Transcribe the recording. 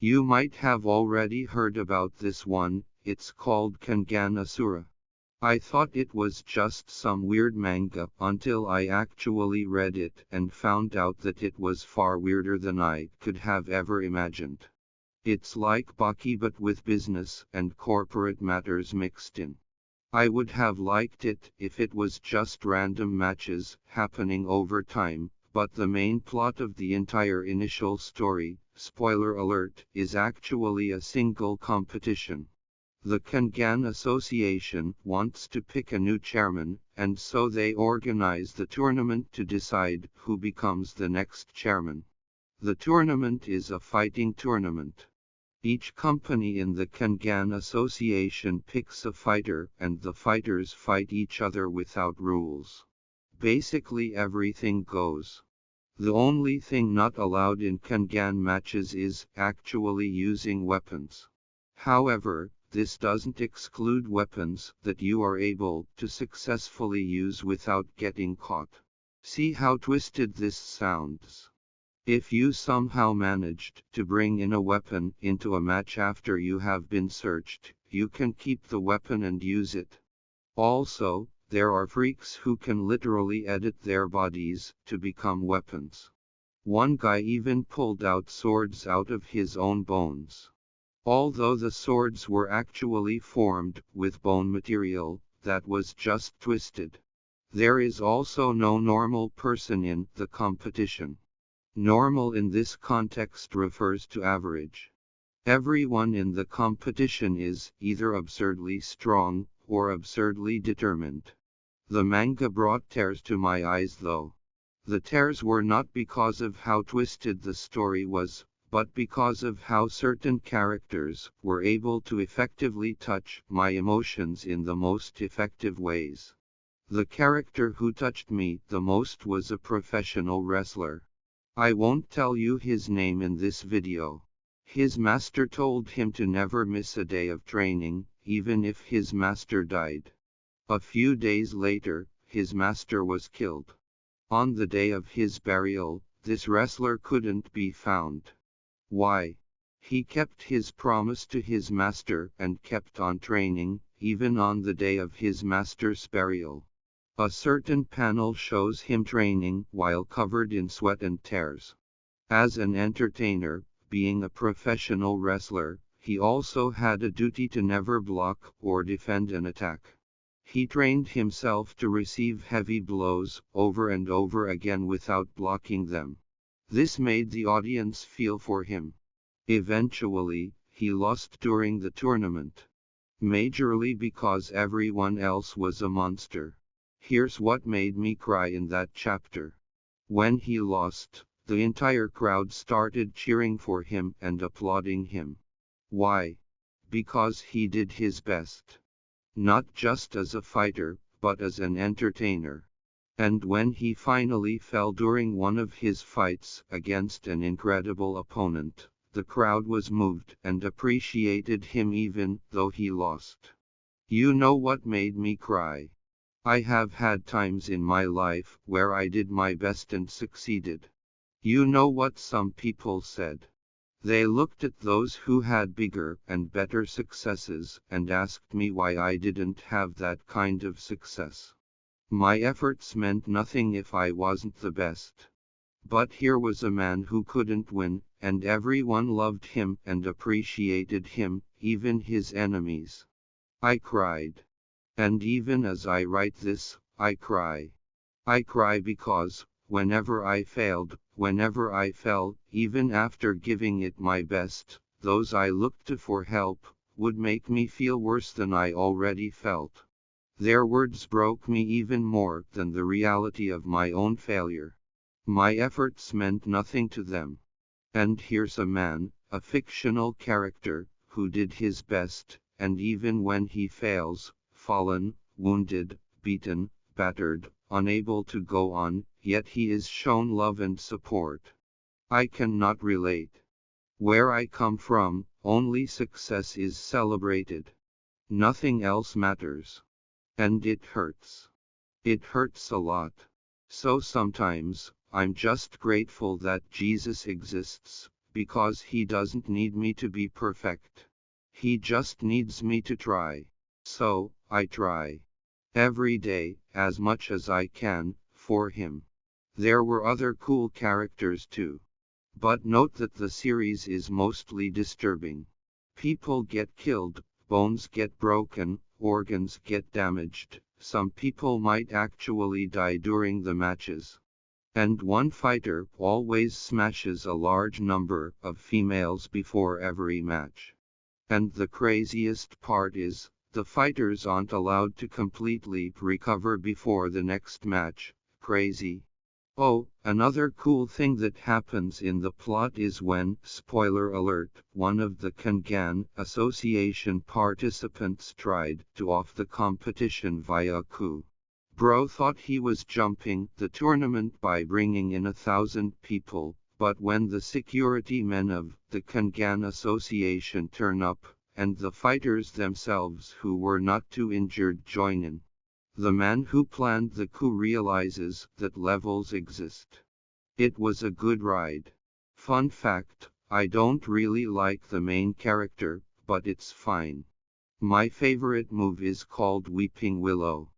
You might have already heard about this one. It's called Kengan Asura. I thought it was just some weird manga until I actually read it and found out that it was far weirder than I could have ever imagined. It's like Baki but with business and corporate matters mixed in. I would have liked it if it was just random matches happening over time, but the main plot of the entire initial story, spoiler alert, is actually a single competition. The Kengan Association wants to pick a new chairman, and so they organize the tournament to decide who becomes the next chairman. The tournament is a fighting tournament. Each company in the Kengan Association picks a fighter and the fighters fight each other without rules. Basically everything goes. The only thing not allowed in Kengan matches is actually using weapons. However, this doesn't exclude weapons that you are able to successfully use without getting caught. See how twisted this sounds. If you somehow managed to bring in a weapon into a match after you have been searched, you can keep the weapon and use it. Also, there are freaks who can literally edit their bodies to become weapons. One guy even pulled out swords out of his own bones. Although the swords were actually formed with bone material that was just twisted. There is also no normal person in the competition. Normal in this context refers to average. Everyone in the competition is either absurdly strong or absurdly determined. The manga brought tears to my eyes though. The tears were not because of how twisted the story was, but because of how certain characters were able to effectively touch my emotions in the most effective ways. The character who touched me the most was a professional wrestler. I won't tell you his name in this video. His master told him to never miss a day of training, even if his master died. A few days later, his master was killed. On the day of his burial, this wrestler couldn't be found. Why? He kept his promise to his master and kept on training, even on the day of his master's burial. A certain panel shows him training while covered in sweat and tears. As an entertainer, being a professional wrestler, he also had a duty to never block or defend an attack. He trained himself to receive heavy blows over and over again without blocking them. This made the audience feel for him. Eventually, he lost during the tournament. Majorly because everyone else was a monster. Here's what made me cry in that chapter. When he lost, the entire crowd started cheering for him and applauding him. Why? Because he did his best. Not just as a fighter, but as an entertainer. And when he finally fell during one of his fights against an incredible opponent, the crowd was moved and appreciated him even though he lost. You know what made me cry? I have had times in my life where I did my best and succeeded. You know what some people said? They looked at those who had bigger and better successes and asked me why I didn't have that kind of success. My efforts meant nothing if I wasn't the best. But here was a man who couldn't win, and everyone loved him and appreciated him, even his enemies. I cried. And even as I write this, I cry. I cry because, whenever I failed, whenever I fell, even after giving it my best, those I looked to for help would make me feel worse than I already felt. Their words broke me even more than the reality of my own failure. My efforts meant nothing to them. And here's a man, a fictional character, who did his best, and even when he fails, fallen, wounded, beaten, battered, unable to go on, yet he is shown love and support. I cannot relate. Where I come from, only success is celebrated. Nothing else matters. And it hurts. It hurts a lot. So sometimes, I'm just grateful that Jesus exists, because he doesn't need me to be perfect. He just needs me to try. So, I try. Every day, as much as I can, for him. There were other cool characters too. But note that the series is mostly disturbing. People get killed, bones get broken, organs get damaged, some people might actually die during the matches. And one fighter always smashes a large number of females before every match. And the craziest part is, the fighters aren't allowed to completely recover before the next match. Crazy. Oh, another cool thing that happens in the plot is when, spoiler alert, one of the Kengan Association participants tried to off the competition via coup. Bro thought he was jumping the tournament by bringing in 1,000 people, but when the security men of the Kengan Association turn up, and the fighters themselves who were not too injured join in, the man who planned the coup realizes that levels exist. It was a good ride. Fun fact, I don't really like the main character, but it's fine. My favorite move is called Weeping Willow.